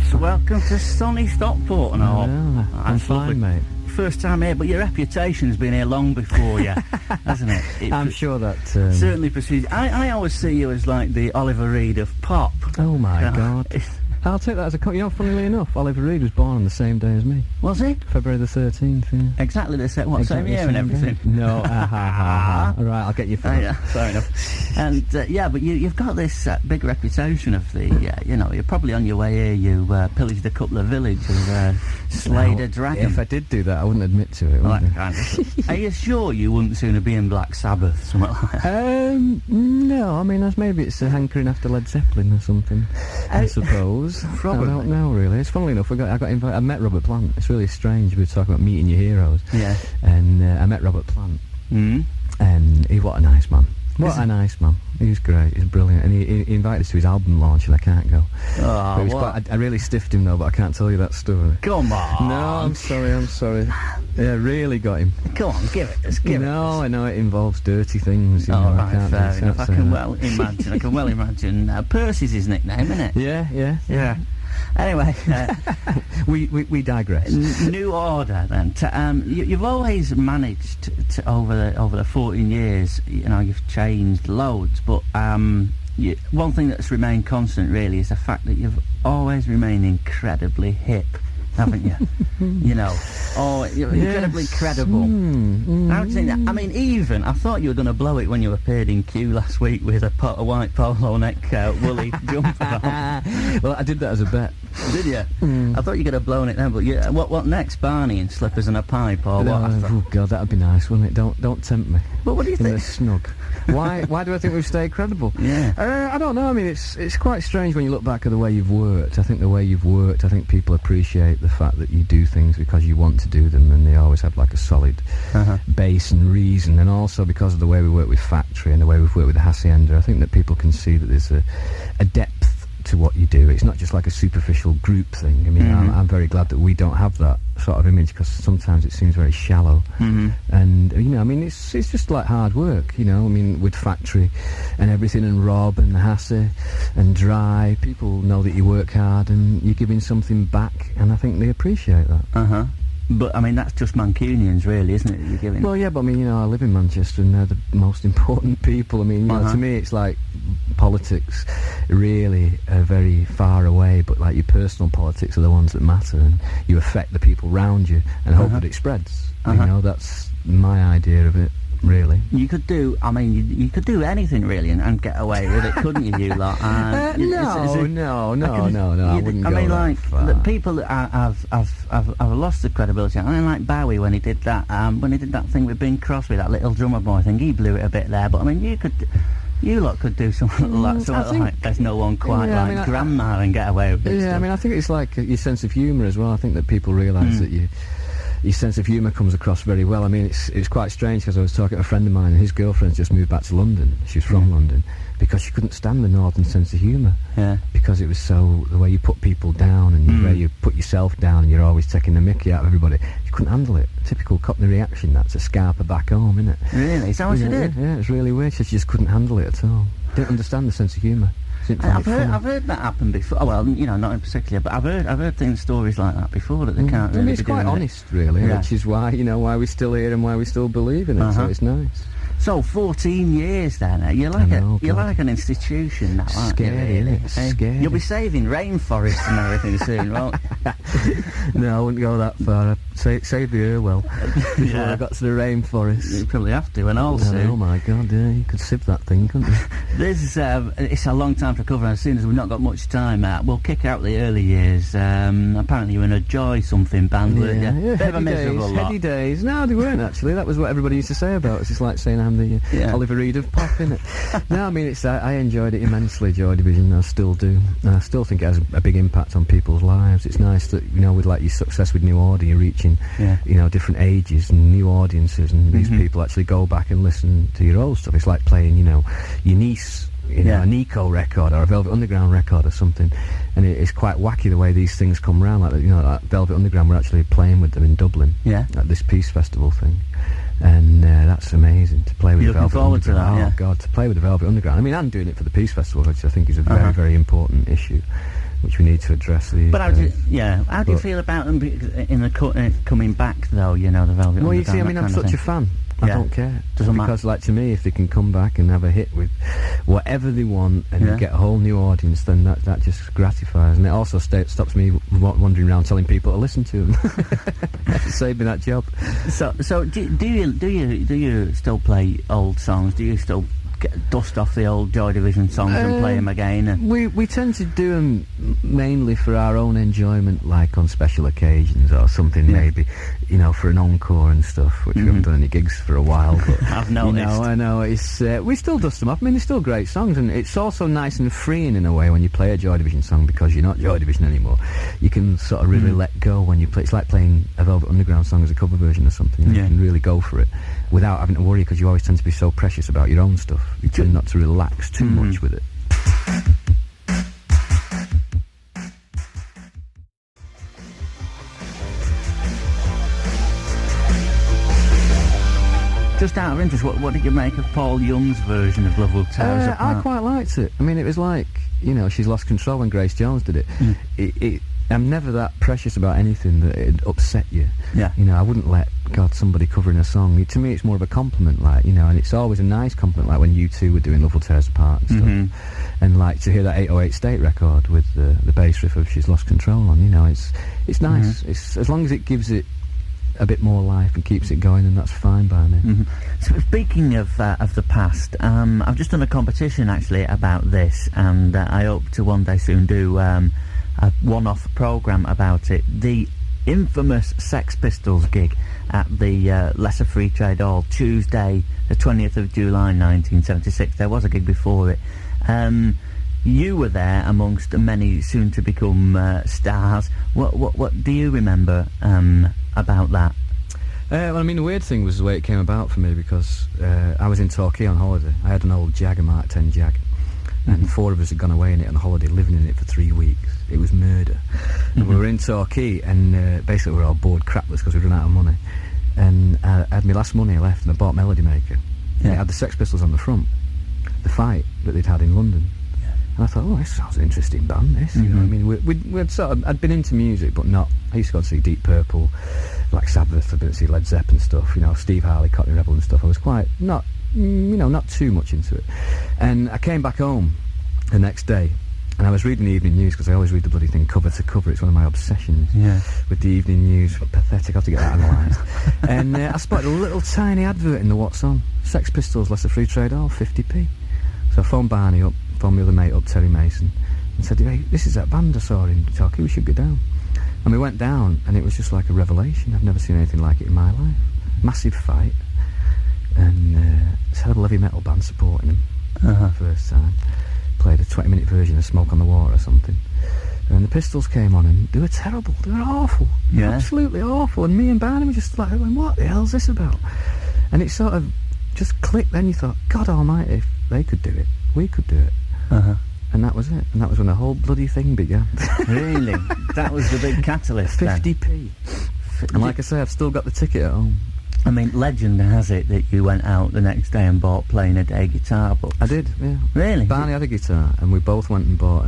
Yes, welcome to sunny Stockport and all. I'm fine, mate. First time here, but your reputation's been here long before you, hasn't it? I'm sure that... certainly precedes... I always see you as like the Oliver Reed of pop. Oh my God. I'll take that as a... funnily enough, Oliver Reed was born on the same day as me. Was he? February the 13th, yeah. Exactly the same... same year and everything? Day. No, All right, I'll get you for that. Yeah, fair enough. And, but you've got this big reputation of the... you're probably on your way here, you pillaged a couple of villages, slayed a dragon. If I did do that, I wouldn't admit to it, would I? Are you sure you wouldn't sooner be in Black Sabbath, something like that? No, I mean, maybe it's a hankering after Led Zeppelin or something, I suppose. Probably. I don't know, really. It's funnily enough, I got invited. I met Robert Plant. It's really strange. We were talking about meeting your heroes. Yeah. And I met Robert Plant. Mm. And what a nice man. What a nice man. He was great. He was brilliant. And he invited us to his album launch, and I can't go. Oh, I really stiffed him, though, but I can't tell you that story. Come on. No, I'm sorry. Yeah, really got him. Come on, give it. No, I know it involves dirty things. Right, fair enough. I can well imagine. Percy's his nickname, isn't it? Yeah. Anyway, we digress. New Order, then. You've always managed to over the 14 years. You've changed loads, but one thing that's remained constant really is the fact that you've always remained incredibly hip, haven't you? You're incredibly credible. How do you think that? I mean, even I thought you were going to blow it when you appeared in Q last week with a white polo neck woolly jumper on. Well, I did that as a bet. Did you? I thought you could have blown it then, but what next? Barney in slippers and a pipe, or what? Oh God, that'd be nice, wouldn't it? Don't tempt me. But what do you think? In the snug. Why do I think we've stayed credible? Yeah. I don't know. I mean, it's quite strange when you look back at the way you've worked. I think the way you've worked, I think people appreciate the fact that you do things because you want to do them, and they always have like a solid base and reason. And also because of the way we work with Factory and the way we've worked with the Haçienda, I think that people can see that there's a depth to what you do. It's not just like a superficial group thing. I mean, I'm very glad that we don't have that sort of image, because sometimes it seems very shallow. And I mean, it's just like hard work. I mean, with Factory and everything, and Rob and the Hasse and Dry, people know that you work hard and you're giving something back, and I think they appreciate that. But I mean, that's just Mancunians, really, isn't it, that you're giving? Well, yeah, but I mean, I live in Manchester and they're the most important people. I mean, to me, it's like politics really are very far away, but like your personal politics are the ones that matter, and you affect the people around you and hope that it spreads. That's my idea of it, really. You could do, you could do anything, really, and get away with it, couldn't you, lot? No, I wouldn't go that far. The people that have lost the credibility. I mean, like Bowie, when he did that thing with Bing Crosby, that little drummer boy thing, he blew it a bit there, but I mean, you lot could do something like There's No One Quite Like Grandma and get away with it. Yeah, I mean, I think it's like your sense of humour as well. I think that people realise that your sense of humour comes across very well. I mean, it's quite strange, because I was talking to a friend of mine, and his girlfriend's just moved back to London. She's from London, because she couldn't stand the northern sense of humour. Yeah. Because it was the way you put people down, and the way you put yourself down, and you're always taking the mickey out of everybody. She couldn't handle it. Typical Cockney reaction. That's a scarper back home, isn't it? Really? Is that what she did? Yeah, it's really weird. She just couldn't handle it at all. Didn't understand the sense of humour. I've heard that happen before. Well, not in particular, but I've heard stories like that before, that they can't really. I mean, it's quite honest, really, which is why why we're still here and why we still believe in it. So it's nice. So 14 years then, you're like an institution now, aren't you? Scary, isn't it? Scary. You'll be saving rainforests and everything soon, won't you? No, I wouldn't go that far. Save the Irwell before I got to the rainforest. You probably have to, and also... Oh my God, yeah, you could sieve that thing, couldn't you? It's a long time to cover, and as soon as we've not got much time, we'll kick out the early years. Apparently you were in a Joy something band, weren't you? Yeah, Bit of a miserable lot. Heady days. No, they weren't, actually. That was what everybody used to say about us. It's like saying I'm the Oliver Reed of pop, innit? No, I mean, I enjoyed it immensely, Joy Division. I still do. I still think it has a big impact on people's lives. It's nice that, with like your success with New Order, you're reaching, different ages and new audiences, and these people actually go back and listen to your old stuff. It's like playing, your niece, a Nico record or a Velvet Underground record or something, and it's quite wacky the way these things come round. Like, like Velvet Underground, we're actually playing with them in Dublin at this Peace Festival thing. And that's amazing to play with the Velvet Underground. To play with the Velvet Underground. I mean, I'm doing it for the Peace Festival, which I think is a very, very important issue. which we need to address. But how do you feel about them coming back, though, you know, the Velvet Well, Underground? you see, I mean, I'm such a fan. I don't care. Because, like, to me, if they can come back and have a hit with whatever they want and get a whole new audience, then that just gratifies. And it also stops me wandering around telling people to listen to them. Save me that job. So do you still play old songs? Do you still dust off the old Joy Division songs and play them again? We tend to do them mainly for our own enjoyment, like on special occasions or something, maybe, you know, for an encore and stuff, which we haven't done any gigs for a while. But I've noticed. You know, I know, it's we still dust them off. I mean, they're still great songs, and it's also nice and freeing in a way when you play a Joy Division song, because you're not Joy Division anymore. You can sort of really let go when you play. It's like playing a Velvet Underground song as a cover version or something. You know, you can really go for it without having to worry, because you always tend to be so precious about your own stuff. You tend not to relax too much with it. Just out of interest, what did you make of Paul Young's version of Love Will Tear Us Apart? I quite liked it. I mean, it was like, you know, She's Lost Control when Grace Jones did it. I'm never that precious about anything that it'd upset you. Yeah. You know, I wouldn't let, somebody covering a song. To me, it's more of a compliment, like, you know, and it's always a nice compliment, like when U2 were doing Love Will Tear Us Apart and stuff. And, like, to hear that 808 State record with the bass riff of She's Lost Control on, you know, it's nice. It's, as long as it gives it a bit more life and keeps it going, then that's fine by me. So speaking of the past, I've just done a competition actually about this, and I hope to one day soon do a one-off programme about it. The infamous Sex Pistols gig at the Lesser Free Trade Hall, Tuesday the 20th of July 1976. There was a gig before it. You were there amongst many soon-to-become stars. What do you remember about that? Well, I mean, the weird thing was the way it came about for me, because I was in Torquay on holiday. I had an old Jag, a Mark 10 Jag, and 4 of us had gone away in it on holiday, living in it for 3 weeks. It was murder. And we were in Torquay, and basically we were all bored crapless because we'd run out of money. And I had my last money left, and I bought Melody Maker. And it had the Sex Pistols on the front, the fight that they'd had in London. And I thought, oh, this sounds an interesting band, this. You know what I mean? We'd sort of, I'd been into music, but not. I used to go and see Deep Purple, like Sabbath, I'd been to see Led Zeppelin stuff, you know, Steve Harley, Cockney Rebel and stuff. I was quite, not too much into it. And I came back home the next day, and I was reading the evening news, because I always read the bloody thing cover to cover. It's one of my obsessions with the evening news. Pathetic, I have to get that analysed. And I spotted a little tiny advert in the What's On. Sex Pistols, Lesser Free Trade Hall, 50p. So I phoned Barney up, phoned my other mate up, Terry Mason, and said, hey, this is that band I saw in Torquay, we should go down. And we went down, and it was just like a revelation. I've never seen anything like it in my life. Massive fight, and terrible heavy metal band supporting them first time. Played a 20-minute version of Smoke on the Water or something. And the Pistols came on, and they were terrible. They were awful. Absolutely awful. And me and Barney were just like, what the hell's this about? And it sort of just clicked. Then you thought, God almighty, if they could do it, we could do it. And that was it. And that was when the whole bloody thing began. Really? That was the big catalyst 50p. And like I say, I've still got the ticket at home. I mean, legend has it that you went out the next day and bought Playing a Day guitar books. I did, yeah. Really? Barney had a guitar, and we both went and bought,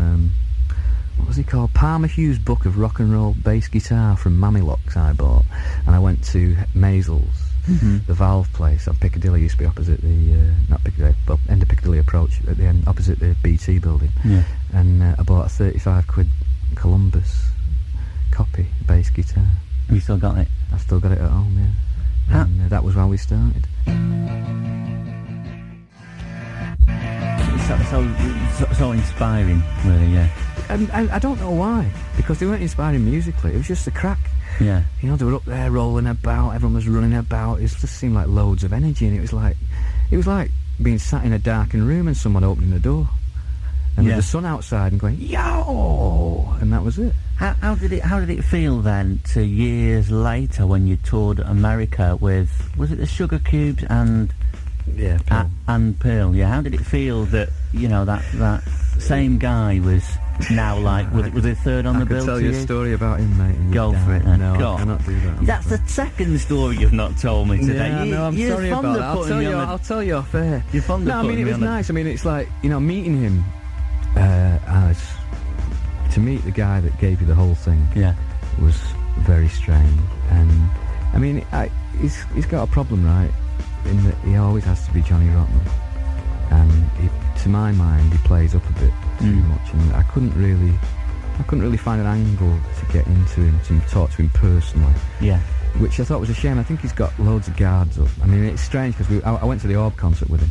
what was he called? Palmer Hughes' book of rock and roll bass guitar from Mamilocks I bought. And I went to Maisels, the Valve place on Piccadilly. Used to be opposite the, not Piccadilly, but end of Piccadilly Approach, at the end, opposite the BT building. Yeah. And I bought a 35 quid Columbus copy bass guitar. You still got it? I've still got it at home, yeah. And that was how we started. So inspiring, really, yeah. And I don't know why, because they weren't inspiring musically. It was just a crack. Yeah. You know, they were up there rolling about, everyone was running about. It just seemed like loads of energy, and it was like being sat in a darkened room and someone opening the door. And with the sun outside and going, yo! And that was it. How did it feel then to years later when you toured America with, was it the Sugar Cubes and Pearl. And Pearl? Yeah, how did it feel that, you know, that same guy was now like, was it third on the bill? I could tell you a story about him, mate. Go for it then. No, I cannot do that. That's the second story you've not told me today. Yeah, no, I'm sorry about that. I'll tell you off air. You're fond of it was nice. I mean, it's like, you know, meeting him as to meet the guy that gave you the whole thing Yeah. was very strange. And I mean, he's got a problem, right? In that he always has to be Johnny Rotten, and to my mind, he plays up a bit too much, and I couldn't really find an angle to get into him, to talk to him personally. Yeah. Which I thought was a shame. I think he's got loads of guards up. I mean, it's strange because I went to the Orb concert with him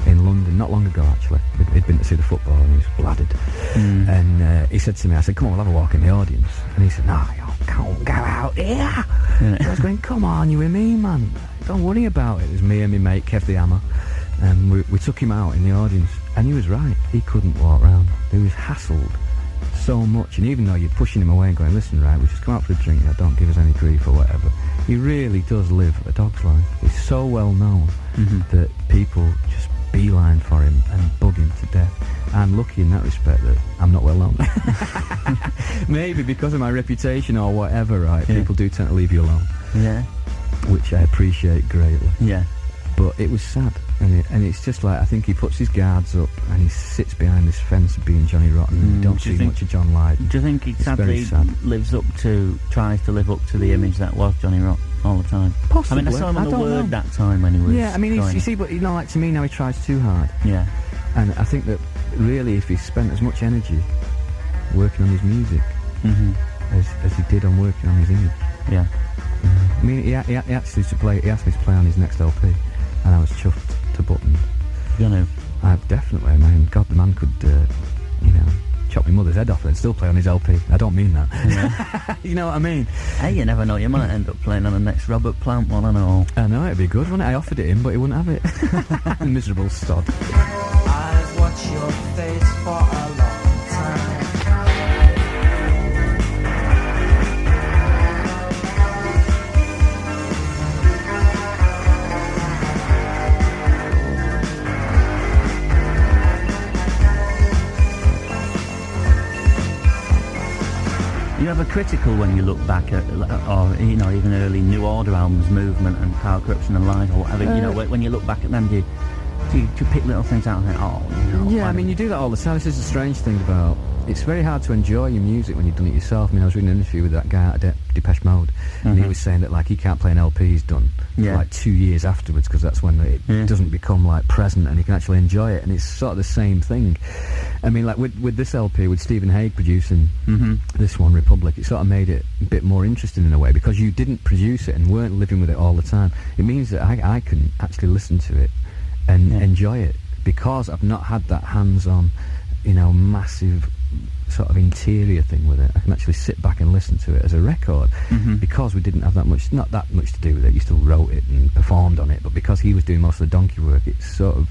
in London not long ago, actually. He'd been to see the football and he was bladdered. And he said to me, I said, come on, we'll have a walk in the audience. And he said, no, you can't go out here. Yeah. I was going, come on, you and me, man. Don't worry about it. It was me and my mate, Kev the Hammer. And we took him out in the audience. And he was right. He couldn't walk round. He was hassled so much, and even though you're pushing him away and going, listen, right, we'll just come out for a drink, don't give us any grief or whatever, he really does live a dog's life. He's so well known that people just beeline for him and bug him to death. I'm lucky in that respect that I'm not well known. Maybe because of my reputation or whatever, right, people do tend to leave you alone. Yeah. Which I appreciate greatly. Yeah. But it was sad, and it's just like, I think he puts his guards up and he sits behind this fence of being Johnny Rotten, and you don't see much of John Lydon. Do you think he sadly tries to live up to the image that was Johnny Rotten all the time? Possibly. I mean, I saw him on the Word that time when he was... Yeah, I mean, you see, but like to me now he tries too hard. Yeah. And I think that really if he spent as much energy working on his music as he did on working on his image. Yeah. I mean, he asked me to play on his next LP, and I was chuffed to buttons. You know. Definitely, man. God, the man could, chop my mother's head off and still play on his LP. I don't mean that. Yeah. You know what I mean? Hey, you never know. You might end up playing on the next Robert Plant one, I know. I know, it'd be good, wouldn't it? I offered it him, but he wouldn't have it. Miserable sod. I've watched your face for a long time. You ever critical when you look back at, or even early New Order albums, Movement and Power, Corruption and Lies, or whatever? When you look back at them, do you pick little things out and think, Yeah, I mean, you do that all the time. This is a strange thing about... It's very hard to enjoy your music when you've done it yourself. I mean, I was reading an interview with that guy at Depeche Mode, and he was saying that, like, he can't play an LP he's done for, like, 2 years afterwards, because that's when it doesn't become, like, present, and he can actually enjoy it, and it's sort of the same thing. I mean, like, with this LP, with Stephen Hague producing this one, Republic, it sort of made it a bit more interesting in a way, because you didn't produce it and weren't living with it all the time. It means that I can actually listen to it and enjoy it, because I've not had that hands-on, massive sort of interior thing with it. I can actually sit back and listen to it as a record, because we didn't have not that much to do with it. You still wrote it and performed on it, but because he was doing most of the donkey work, it sort of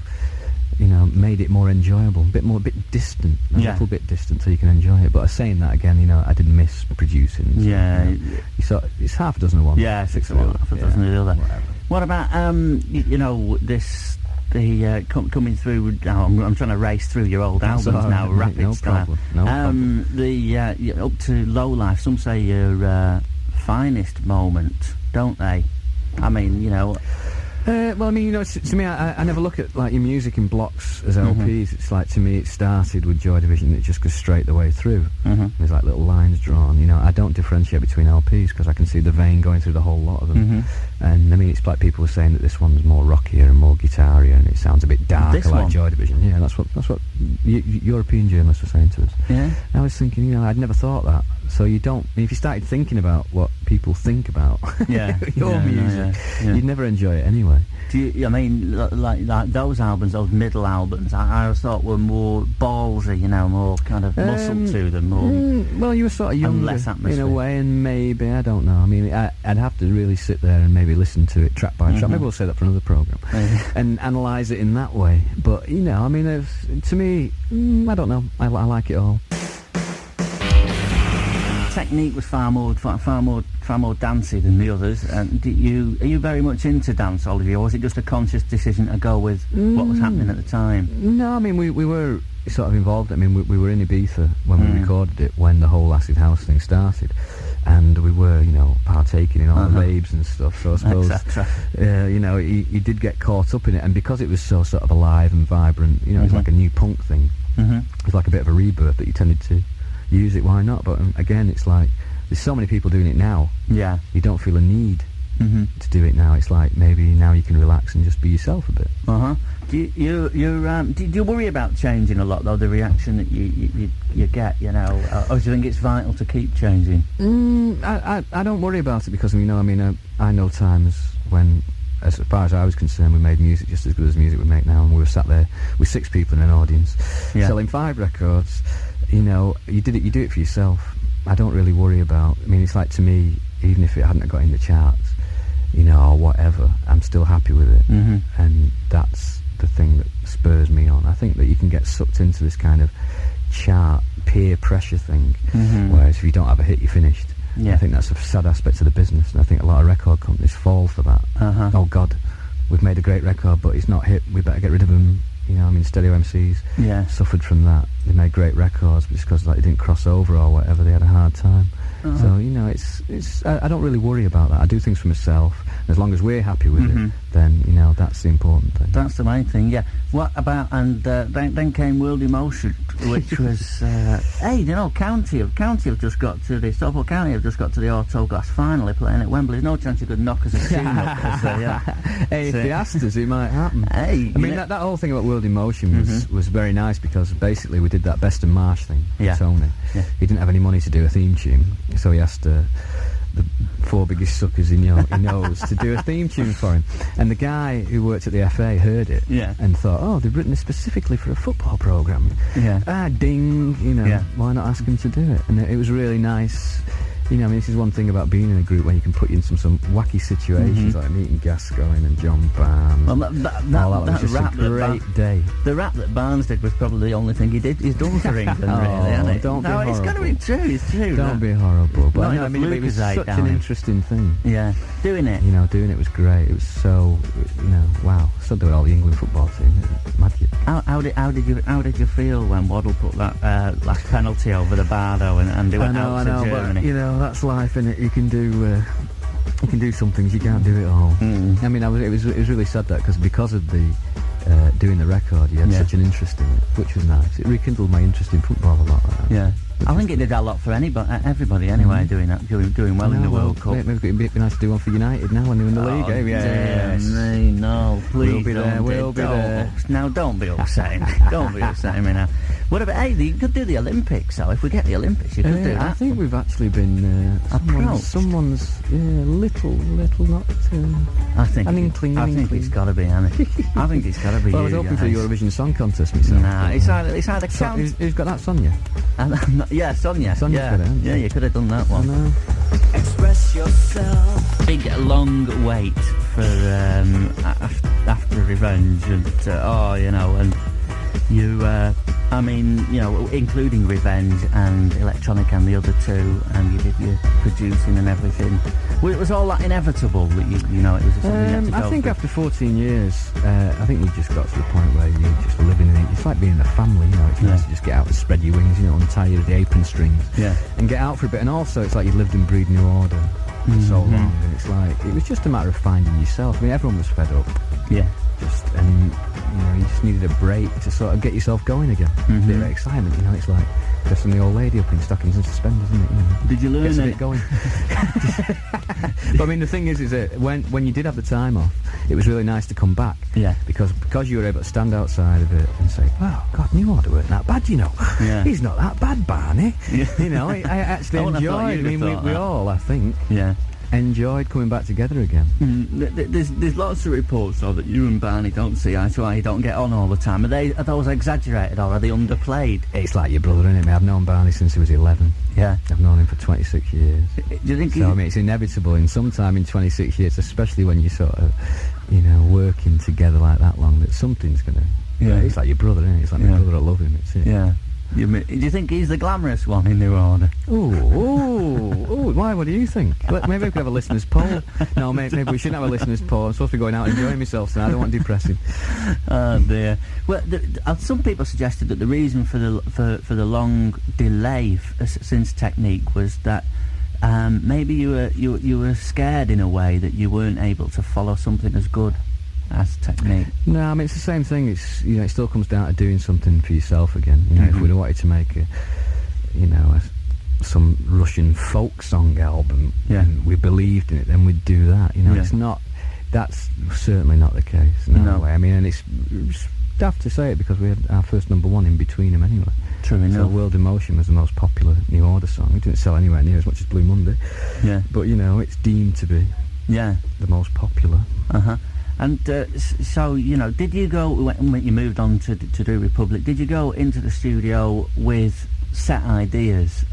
made it more enjoyable, a bit distant, a little bit distant, so you can enjoy it. But saying that again, I did miss producing. Yeah. It's half a dozen of one. Yeah, six of one, half a dozen of the other. Whatever. What about this? Coming through. I'm trying to race through your old albums now, rapid no style. Problem. No problem. Up to Low Life. Some say your finest moment, don't they? I mean, Well, I mean, to me, I never look at like your music in blocks as LPs. It's like, to me, it started with Joy Division, and it just goes straight the way through. There's like little lines drawn. I don't differentiate between LPs because I can see the vein going through the whole lot of them. And I mean, it's like people were saying that this one's more rockier and more guitar-y, and it sounds a bit darker, like Joy Division. Yeah, that's what European journalists were saying to us. Yeah. And I was thinking, I'd never thought that. So you don't. If you started thinking about what people think about your music, you'd never enjoy it anyway. Do you? I mean, like those albums, those middle albums, I always thought were more ballsy, more kind of muscle to them. More. Well, you were sort of younger less atmosphere in a way, and maybe, I don't know. I mean, I'd have to really sit there and maybe listen to it track by track. Maybe we'll say that for another program, and analyse it in that way. But I mean, to me, I don't know. I like it all. Technique was far more dancey than the others. And are you very much into dance, Olivier, or was it just a conscious decision to go with what was happening at the time? No, I mean we were sort of involved. I mean we were in Ibiza when we recorded it, when the whole acid house thing started, and we were partaking in all the raves and stuff. So I suppose he did get caught up in it, and because it was so sort of alive and vibrant, it was like a new punk thing. It was like a bit of a rebirth that you tended to use it, why not? But again, it's like there's so many people doing it now. Yeah. You don't feel a need Mm-hmm. to do it now. It's like maybe now you can relax and just be yourself a bit. Uh-huh. Do you worry about changing a lot, though, the reaction that you get, you know, or do you think it's vital to keep changing? I don't worry about it because, I know times when, as far as I was concerned, we made music just as good as music we make now, and we were sat there with 6 people in an audience selling 5 records. You know, you do it for yourself. I don't really worry about, it's like, to me, even if it hadn't got in the charts, you know, or whatever, I'm still happy with it. Mm-hmm. And that's the thing that spurs me on. I think that you can get sucked into this kind of chart peer pressure thing, whereas if you don't have a hit, you're finished. Yeah. I think that's a sad aspect of the business, and I think a lot of record companies fall for that. Oh God, we've made a great record, but it's not hit, we better get rid of them. You know, stereo MCs suffered from that. They made great records, but just because they didn't cross over or whatever, they had a hard time. So, you know, I don't really worry about that. I do things for myself, and as long as we're happy with it, then, you know, that's the important thing. That's the main thing, yeah. What about, and then came World Emotion, which was, hey, you know, County have just got to the, Stockport County have just got to the Autoglass finally playing at Wembley. There's no chance you could knock us a tune up. Hey, if they asked us, it might happen. Hey, that whole thing about World Emotion was very nice, because basically we did that Best and Marsh thing with Tony. Yeah. He didn't have any money to do a theme tune, so he asked the 4 biggest suckers he knows to do a theme tune for him. And the guy who worked at the FA heard it and thought, oh, they've written this specifically for a football programme. Yeah. Ding, you know, why not ask him to do it? And it was really nice. You know, this is one thing about being in a group where you can put you in some wacky situations, like meeting Gascoigne and John Barnes. Well, that was just a great day. The rap that Barnes did was probably the only thing he's done for England, really, hasn't it? Don't be horrible. It's got to be true, it's true. Don't be horrible. But it was such an interesting thing. Yeah, doing it. You know, doing it was great. It was so, you know, wow. Still do it all the England football team. Magic. How did you feel when Waddle put that last penalty over the bar, though, and they went out to Germany? But, you know, that's life, innit? You can do some things, you can't do it all. It was really sad because of the doing the record, you had such an interest in it, which was nice. It rekindled my interest in football a lot. Yeah, I think it did a lot for everybody anyway. Doing that, doing well in the World Cup. Maybe it'd be nice to do one for United now when they're in the league. No, please. We'll be there. We'll be there. Now, don't be upsetting. Don't be upsetting me now. What about, you could do the Olympics, though. If we get the Olympics, you could do that. I think we've actually been someone's little not an inkling. I think it's got to be, Annie. I think it's got to be. Well, I was hoping for the Eurovision Song Contest myself. Nah, it's either who's got that, Sonia? Yeah, Sonia. Sonya's got it, yeah, you could have done that one. I know. Express yourself. Big long wait for after Revenge, and and you, including Revenge and Electronic and the other 2, and you did your producing and everything. Was all that inevitable that it was something you had to go I think through? after 14 years, I think you just got to the point where you're just living in it. It's like being in a family, you know. It's nice to just get out and spread your wings, untie you the apron strings, and get out for a bit. And also, it's like you've lived and breathed New Order for so long, and it's like it was just a matter of finding yourself. Everyone was fed up. Yeah. You just needed a break to sort of get yourself going again. A bit of excitement, it's like dressing the old lady up in stockings and suspenders, isn't it? Did you learn Gets a it? bit going. But the thing is that when you did have the time off, it was really nice to come back. Yeah. Because you were able to stand outside of it and say, "Wow, God, New Order weren't that bad, Yeah. He's not that bad, Barney." Yeah. I actually enjoyed. We all, I think. Yeah. Enjoyed coming back together again. There's lots of reports though that you and Barney don't see eye to eye, you don't get on all the time. Are those exaggerated or are they underplayed? It's like your brother, isn't it? I've known Barney since he was 11. Yeah. I've known him for 26 years. Do you think it's inevitable in sometime in 26 years, especially when you're sort of, working together like that long, that something's gonna. It's like your brother, isn't it? It's like my brother. I love him. It's it. Yeah. Do you think he's the glamorous one in New Order? Ooh, why? What do you think? Maybe we could have a listeners' poll. No, maybe we shouldn't have a listeners' poll. I'm supposed to be going out and enjoying myself, so I don't want to depress him. Oh dear. Well, some people suggested that the reason for the long delay since Technique was that maybe you were scared in a way that you weren't able to follow something as good as Technique. No, it's the same thing. It's it still comes down to doing something for yourself again. If we'd wanted to make some Russian folk song album, Yeah. and we believed in it, then we'd do that. Yeah. It's not. That's certainly not the case. No way. I mean, and it's daft to say it because we had our first number one in between them anyway. True So enough. World in Motion was the most popular New Order song. It didn't sell anywhere near as much as Blue Monday, Yeah. but it's deemed to be Yeah. the most popular. Uh-huh. And so, did you go, when you moved on to do Republic, did you go into the studio with set ideas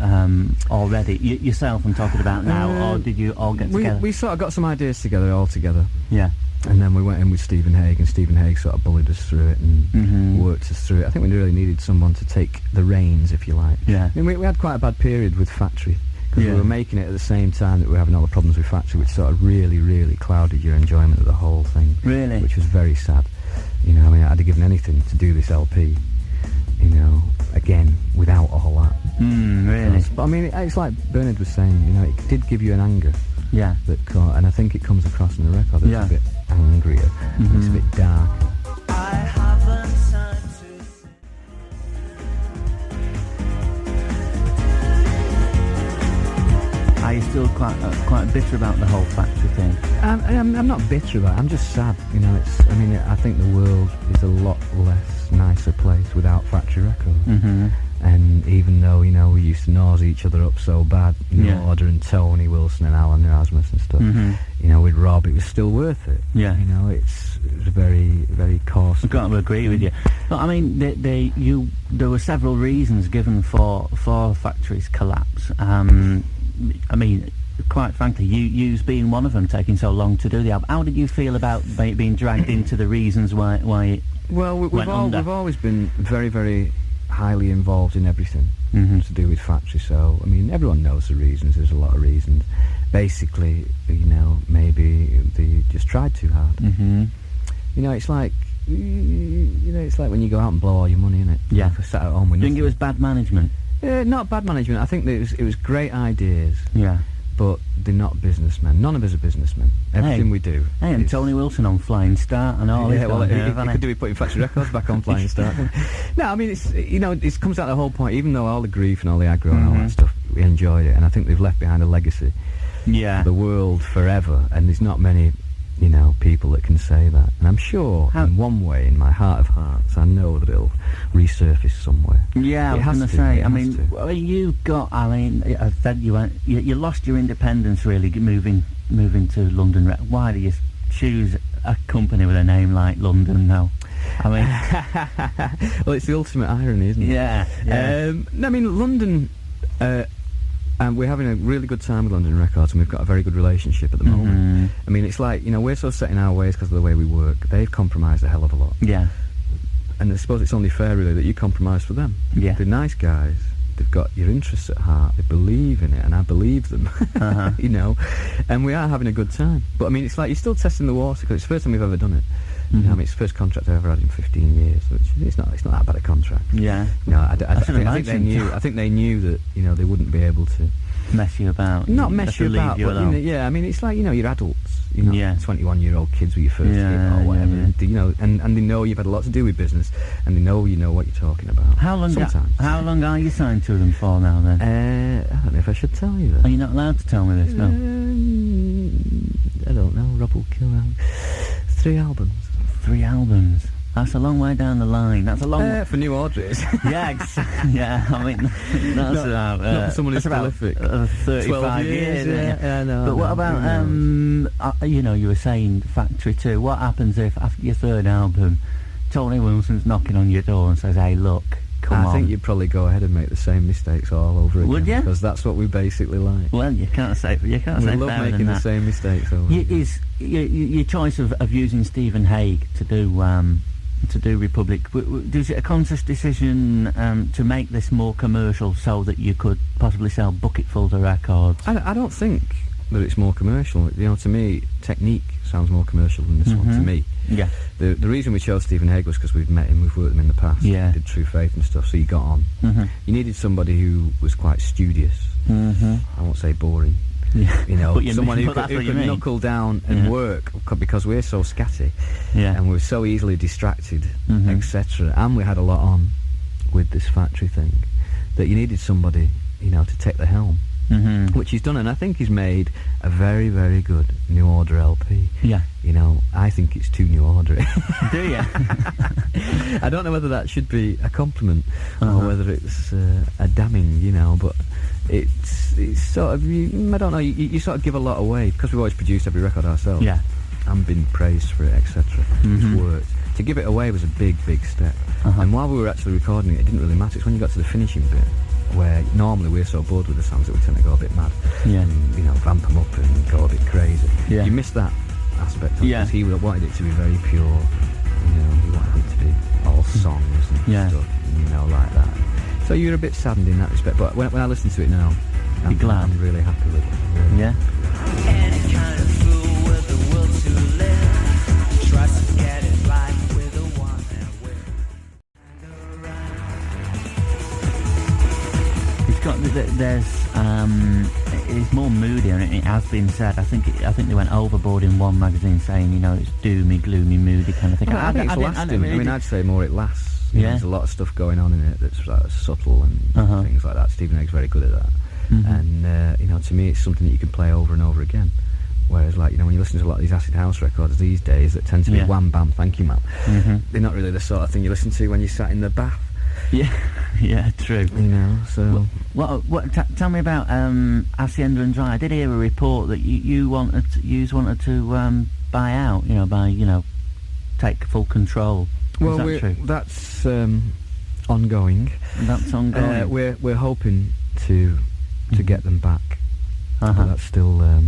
already, yourself I'm talking about now, or did you all get together? We sort of got some ideas together, all together. Yeah. And then we went in with Stephen Hague, and Stephen Hague sort of bullied us through it and worked us through it. I think we really needed someone to take the reins, if you like. Yeah. I mean, we had quite a bad period with Factory, because Yeah. we were making it at the same time that we were having all the problems with Factory, which sort of really, really clouded your enjoyment of the whole thing. Really? Which was very sad. I mean, I'd have given anything to do this LP, again, without all that. Really? But I mean, it's like Bernard was saying, it did give you an anger. Yeah. And I think it comes across in the record. It's Yeah. a bit angrier. It's a bit dark. I haven't time to Are you still quite bitter about the whole Factory thing? I'm not bitter about it. I'm just sad. I think the world is a lot less nicer place without Factory Records. Mm-hmm. And even though, we used to nose each other up so bad, Yeah. Order and Tony Wilson and Alan Erasmus and stuff, with Rob, it was still worth it. Yeah. It was very, very coarse. I've got to agree with you. But I mean, there were several reasons given for Factory's collapse. I mean, quite frankly, you's being one of them, taking so long to do the album. How did you feel about being dragged into the reasons why it Well, went under? we've always been very, very highly involved in everything Mm-hmm. to do with Factory, so, I mean, everyone knows the reasons. There's a lot of reasons. Basically, maybe they just tried too hard. Mm-hmm. It's like, it's like when you go out and blow all your money, innit? Yeah. Like, sat at home with Do you think nothing. it was bad management? Not bad management. I think that it was great ideas, Yeah. but they're not businessmen. None of us are businessmen. Everything Hey. we do. Hey, and is- Tony Wilson on Flying Start and all. Yeah, he's well, done it here, could hasn't do with putting Factory Records back on Flying Start. No, I mean, it's it comes out the whole point. Even though all the grief and all the aggro and all that stuff, we enjoyed it, and I think they've left behind a legacy Yeah. for the world forever. And there's not many, people that can say that. And I'm sure, in one way, in my heart of hearts, I know that it'll resurface somewhere. Yeah, I It was has going to to, say. it I has mean, to. well, I said you lost your independence really moving to London. Why do you choose a company with a name like London now? I mean, Well, it's the ultimate irony, isn't it? yeah. I mean, London. And we're having a really good time with London Records, and we've got a very good relationship at the moment. I mean, it's like, we're so set in our ways because of the way we work. They've compromised a hell of a lot. Yeah. And I suppose it's only fair, really, that you compromise for them. Yeah. They're nice guys. They've got your interests at heart. They believe in it, and I believe them. Uh-huh. And we are having a good time. But, I mean, it's like you're still testing the water, because it's the first time we've ever done it. I mean, it's the first contract I've ever had in 15 years, which it's not that bad a contract. Yeah. I should think they knew. I think they knew that they wouldn't be able to Mess you about. not mess to you leave about. you But alone. yeah, I mean, it's like you're adults. Yeah. 21-year-old kids with your first kid Yeah, or whatever. yeah. And they know you've had a lot to do with business, and they know what you're talking about. How long? Sometimes. How long are you signed to them for now? Then I don't know if I should tell you that. are you not allowed to tell me this? No. I don't know. Rob will kill out 3 albums. 3 albums. That's a long way down the line. That's a long. For new orders. Yeah, yeah. I mean, that's about. not for someone who's that's about, prolific. 35 12 years. yeah, I know. But what about you were saying Factory 2. What happens if after your 3rd album, Tony Wilson's knocking on your door and says, "Hey, look, come on." I think you'd probably go ahead and make the same mistakes all over again. Would you? Because that's what we basically like. Well, you can't say We fairer love than making the that. same mistakes over again. Is your choice of using Stephen Hague to do Republic? Was it a conscious decision to make this more commercial so that you could possibly sell bucketfuls of records? I don't think that it's more commercial. To me, Technique sounds more commercial than this one. To me, Yeah. the reason we chose Stephen Hague was because we've met him, we've worked with him in the past. Yeah. Did True Faith and stuff, so he got on. Mm-hmm. You needed somebody who was quite studious. Mm-hmm. I won't say boring. Yeah. But you Someone mean- who but that's could what you mean. knuckle down and Yeah. work, because we're so scatty Yeah. and we're so easily distracted, Mhm. etc. And we had a lot on with this Factory thing, that you needed somebody, you know, to take the helm, which he's done, and I think he's made a very, very good New Order LP. Yeah. You know, I think it's too New Order. Do you? I don't know whether that should be a compliment or whether it's a damning, you know, but it's sort of, I don't know, you sort of give a lot away, because we've always produced every record ourselves. Yeah. And been praised for it, etc. It's worked. To give it away was a big, big step. And while we were actually recording it, it didn't really matter. It's when you got to the finishing bit, where normally we're so bored with the songs that we tend to go a bit mad. Yeah. And, you know, vamp them up and go a bit crazy. Yeah. You missed that aspect of it, Yeah. because he wanted it to be very pure. You know, he wanted it to be all songs and stuff, you know, like that. So you're a bit saddened in that respect, but when I listen to it now, You're glad? I'm really happy with it. Really. Yeah. Any kind of fool with the will to live tries to get it right with the one and with. It's got it's more moody, and it has been said. I think they went overboard in one magazine saying, you know, it's doomy, gloomy, moody kind of thing. I think it's lasting. I mean, I'd say more it lasts. You know, there's a lot of stuff going on in it that's subtle and things like that. Stephen Egg's very good at that. And, you know, to me it's something that you can play over and over again. Whereas, like, you know, when you listen to a lot of these acid house records these days that tend to be wham, bam, thank you, man, they're not really the sort of thing you listen to when you sat in the bath. Yeah, yeah, true. You know, so... Tell me about Haçienda and Dry. I did hear a report that you wanted to buy out, take full control. Well, Is that true? That's ongoing. That's ongoing. We're hoping to get them back. But that's still a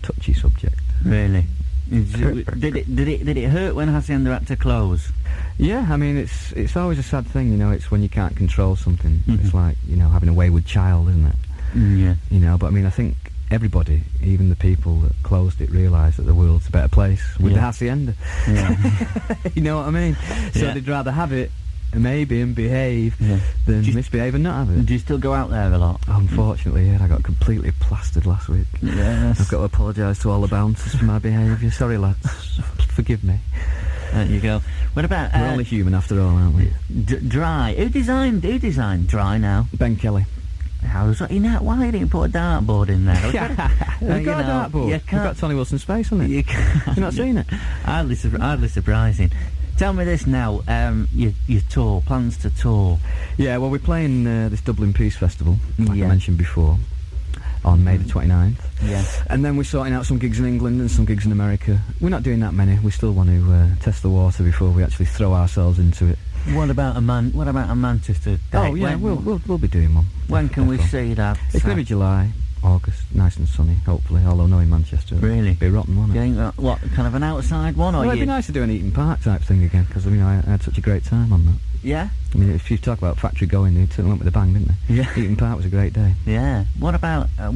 touchy subject. Really? Did it hurt when Haçienda had to close? Yeah, I mean, it's always a sad thing, you know. It's when you can't control something. It's like, you know, having a wayward child, isn't it? Yeah. You know, but I mean, I think everybody, even the people that closed it, realised that the world's a better place with the Haçienda. Yeah. You know what I mean? So they'd rather have it, maybe, and behave than misbehave and not have it. Do you still go out there a lot? Unfortunately, yeah. I got completely plastered last week. Yes. I've got to apologise to all the bouncers for my behaviour. Sorry, lads. Forgive me. There you go. What about... We're only human after all, aren't we? Dry. Who designed Dry now? Ben Kelly. How's that? Why you didn't put a dartboard in there? We've got a dartboard. We've got Tony Wilson's face on it. You've not seen it? Hardly surprising. Tell me this now, your tour, plans to tour. Yeah, well, we're playing this Dublin Peace Festival, like I mentioned before, on May the 29th. Yes. And then we're sorting out some gigs in England and some gigs in America. We're not doing that many. We still want to test the water before we actually throw ourselves into it. What about a Manchester date? Oh yeah, we'll be doing one. When can we see that? It's going to be July, August, nice and sunny, hopefully. Although knowing Manchester, really, it'd be rotten, wouldn't it? What kind of an outside one? Or well, it'd be nice to do an Eaton Park type thing again, because I mean I had such a great time on that. Yeah. I mean, if you talk about factory going, they took them up with a bang, didn't they? Yeah. Eaton Park was a great day. Yeah. What about a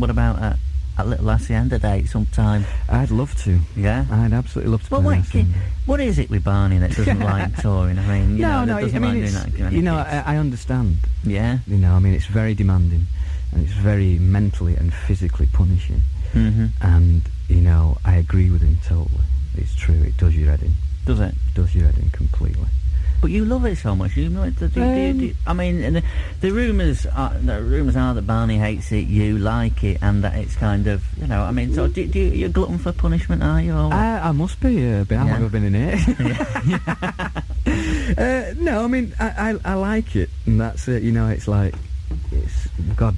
little Haçienda date sometime? I'd love to. Yeah. I'd absolutely love to. Well, wait, what is it with Barney that doesn't like touring? I mean, I understand. Yeah. You know, I mean, it's very demanding, and it's very mentally and physically punishing. And you know, I agree with him totally. It's true. It does your head in. Does it? It does your head in completely. But you love it so much. I mean, the rumours are that Barney hates it, you like it, and that it's kind of, you know. I mean, so you're a glutton for punishment, are you? I must be. But how long have I been in here? No, I mean, I like it, and that's it. You know, it's like,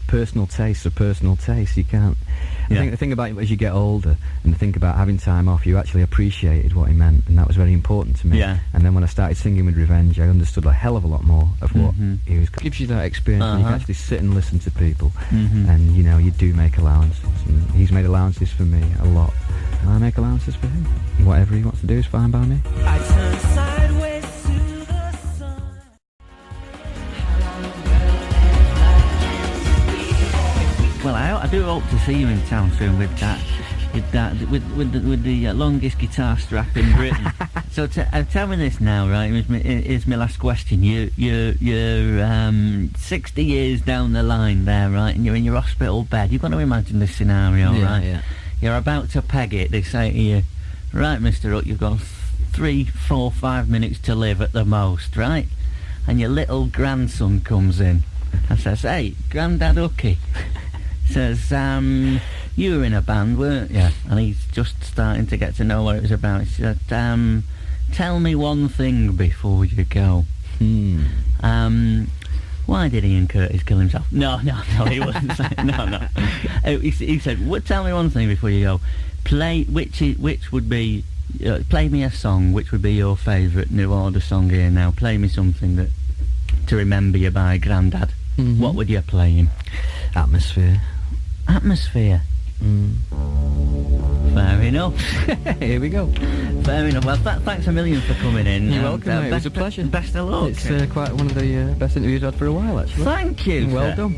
personal tastes are personal tastes. You can't. I think the thing about it, as you get older and think about having time off, you actually appreciated what he meant, and that was very important to me. Yeah. And then when I started singing with Revenge, I understood a hell of a lot more of what he was. Gives you that experience when you can actually sit and listen to people, and you know, you do make allowances. And he's made allowances for me a lot, and I make allowances for him. Whatever he wants to do is fine by me. I turn sideways to the sun. Well, I do hope to see you in town soon with the longest guitar strap in Britain. So tell me this now, right? Here's my last question. You're 60 years down the line there, right? And you're in your hospital bed. You've got to imagine this scenario, right? Yeah. You're about to peg it. They say to you, right, Mr. Hutt, you've got 3, 4, 5 minutes to live at the most, right? And your little grandson comes in. I says, hey, Grandad Hooky. Says, you were in a band, weren't you? And he's just starting to get to know what it was about. He said, tell me one thing before you go. Why did Ian Curtis kill himself? No, he wouldn't say. No. He said, tell me one thing before you go. Play me a song. Which would be your favourite New Order song here now? Play me something that to remember you by, Grandad. What would you play him? Atmosphere. Atmosphere. Fair enough. Here we go. Fair enough. Well, thanks a million for coming in. You're welcome, mate. It was a pleasure. Best of luck. It's quite one of the best interviews I've had for a while, actually. Thank you. Well done.